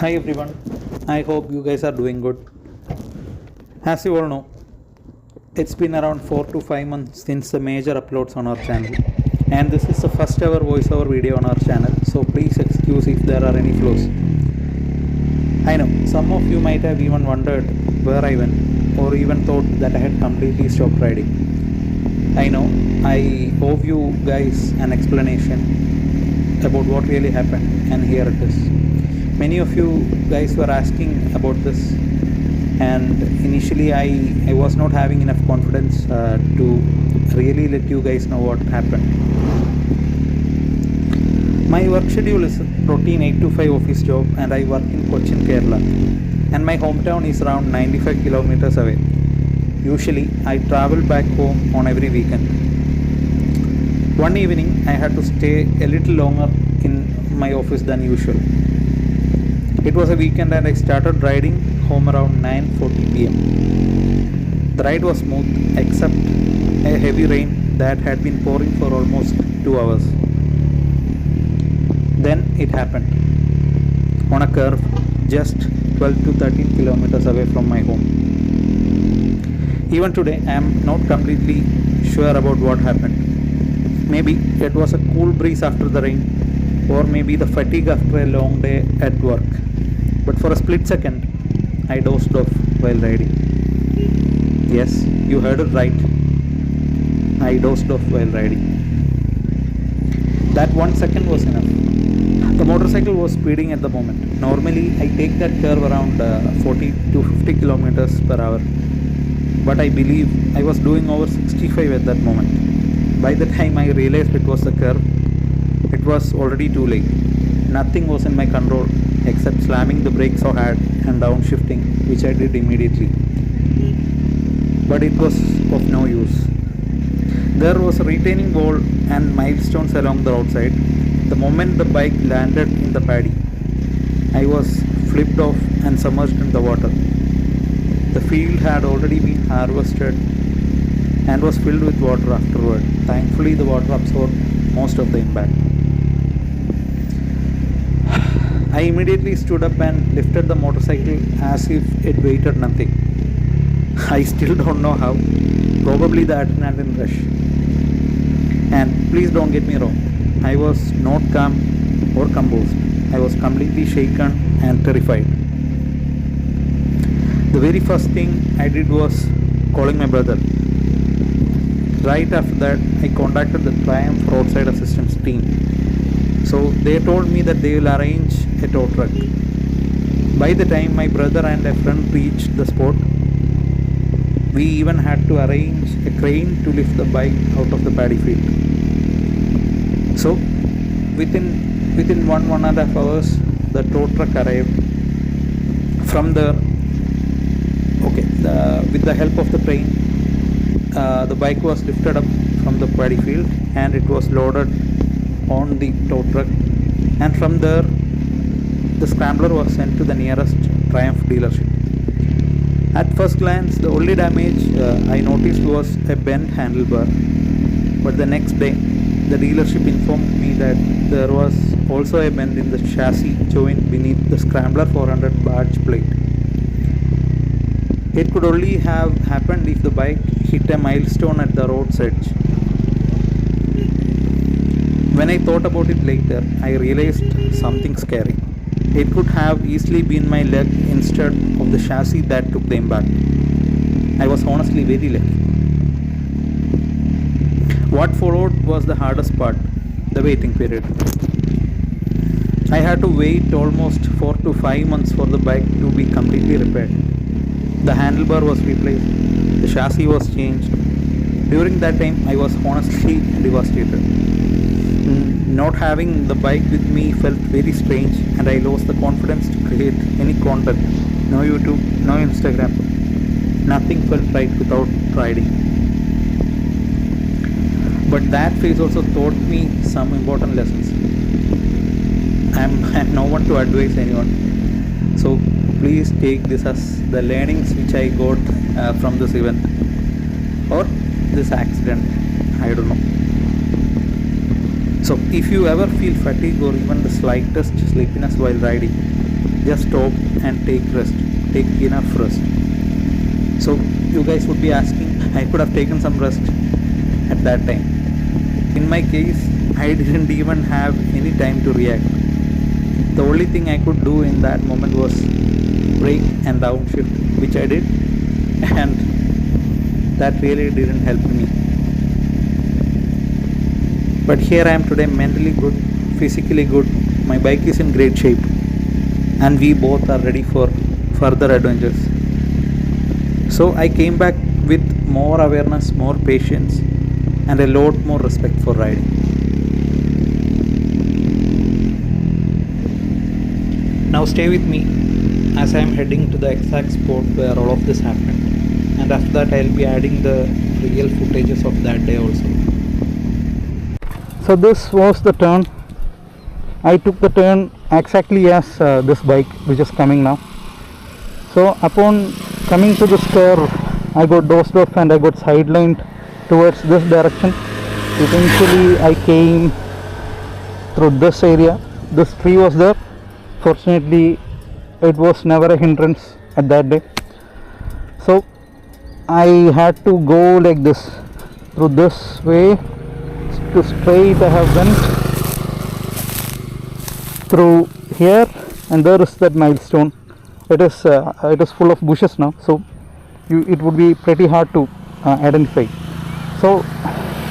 Hi everyone, I hope you guys are doing good. As you all know, it's been around 4 to 5 months since the major uploads on our channel, and this is the first ever voiceover video on our channel, so please excuse if there are any flaws. I know some of you might have even wondered where I went, or even thought that I had completely stopped riding. I know I owe you guys an explanation about what really happened, and here it is. Many of you guys were asking about this, and initially I was not having enough confidence to really let you guys know what happened. My work schedule is a routine 8 to 5 office job, and I work in Cochin, Kerala, and my hometown is around 95 kilometers away. Usually I travel back home on every weekend. One evening I had to stay a little longer in my office than usual. It was a weekend and I started riding home around 9:40 pm. The ride was smooth except a heavy rain that had been pouring for almost 2 hours. Then it happened. On a curve just 12 to 13 kilometers away from my home. Even today I am not completely sure about what happened. Maybe it was a cool breeze after the rain, or maybe the fatigue after a long day at work. But for a split second, I dozed off while riding. Yes, you heard it right. I dozed off while riding. That 1 second was enough. The motorcycle was speeding at the moment. Normally, I take that curve around 40 to 50 kilometers per hour. But I believe I was doing over 65 at that moment. By the time I realized it was the curve, it was already too late. Nothing was in my control except slamming the brakes so hard and downshifting, which I did immediately. But it was of no use. There was a retaining wall and milestones along the roadside. The moment the bike landed in the paddy, I was flipped off and submerged in the water. The field had already been harvested and was filled with water afterward. Thankfully, the water absorbed most of the impact. I immediately stood up and lifted the motorcycle as if it weighted nothing. I still don't know how. Probably the adrenaline rush. And please don't get me wrong, I was not calm or composed. I was completely shaken and terrified. The very first thing I did was calling my brother. Right after that, I contacted the Triumph roadside assistance team. So they told me that they will arrange a tow truck. By the time my brother and a friend reached the spot, we even had to arrange a crane to lift the bike out of the paddy field. So within 1.5 hours, the tow truck arrived. From there, with the help of the crane, the bike was lifted up from the paddy field and it was loaded on the tow truck, and from there the Scrambler was sent to the nearest Triumph dealership. At first glance, the only damage I noticed was a bent handlebar, but the next day the dealership informed me that there was also a bend in the chassis joint beneath the Scrambler 400 badge plate. It could only have happened if the bike hit a milestone at the road's edge. When I thought about it later, I realized something scary. It could have easily been my leg instead of the chassis that took the impact. I was honestly very lucky. What followed was the hardest part, the waiting period. I had to wait almost 4 to 5 months for the bike to be completely repaired. The handlebar was replaced, the chassis was changed. During that time, I was honestly devastated. Not having the bike with me felt very strange, and I lost the confidence to create any content. No YouTube, no Instagram. Nothing felt right without riding. But that phase also taught me some important lessons. I'm no one to advise anyone. So please take this as the learnings which I got from this event or this accident. I don't know. So if you ever feel fatigue or even the slightest sleepiness while riding, just stop and take rest, take enough rest. So you guys would be asking, I could have taken some rest at that time. In my case, I didn't even have any time to react. The only thing I could do in that moment was brake and downshift, which I did, and that really didn't help me. But here I am today, mentally good, physically good, my bike is in great shape, and we both are ready for further adventures. So I came back with more awareness, more patience, and a lot more respect for riding. Now stay with me as I am heading to the exact spot where all of this happened, and after that I will be adding the real footages of that day also. So this was the turn. I took the turn exactly as this bike which is coming now. So upon coming to this curve, I got dozed off and I got sidelined towards this direction. Eventually I came through this area. This tree was there. Fortunately it was never a hindrance at that day. So I had to go like this, through this way to straight. I have went through here, and there is that milestone. It is full of bushes now, so it would be pretty hard to identify. So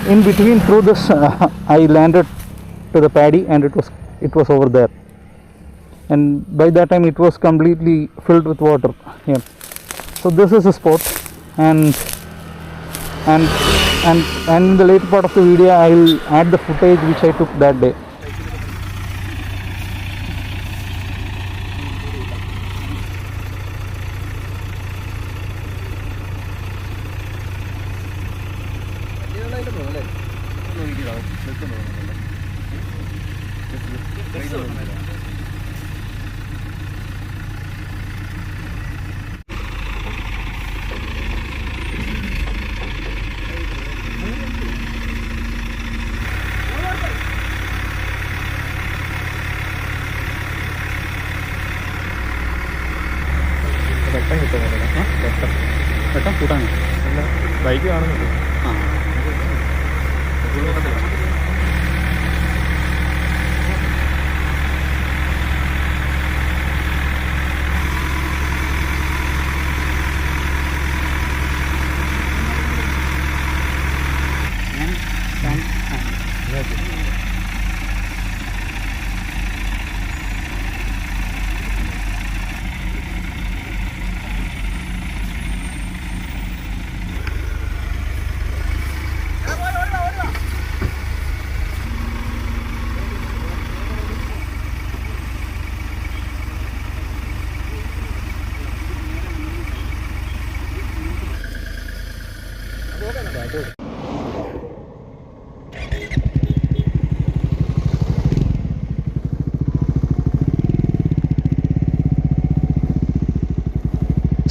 in between through this I landed to the paddy, and it was over there, and by that time it was completely filled with water here. So this is the spot, and in the later part of the video I will add the footage which I took that day. Bike കാണുന്നുണ്ട്.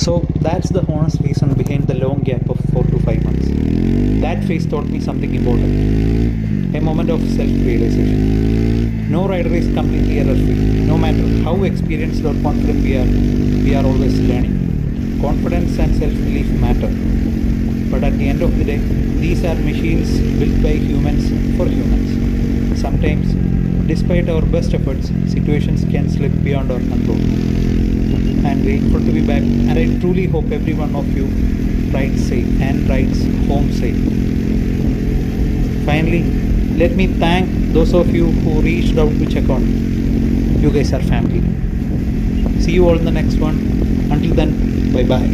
So that's the honest reason behind the long gap of 4 to 5 months. That phase taught me something important, a moment of self-realization. No rider is completely error-free. No matter how experienced or confident we are always learning. Confidence and self-belief matter. But at the end of the day, these are machines built by humans for humans. Sometimes, despite our best efforts, situations can slip beyond our control. I am grateful to be back, and I truly hope every one of you rides safe and rides home safe. Finally, let me thank those of you who reached out to check on me. You guys are family. See you all in the next one. Until then, bye bye.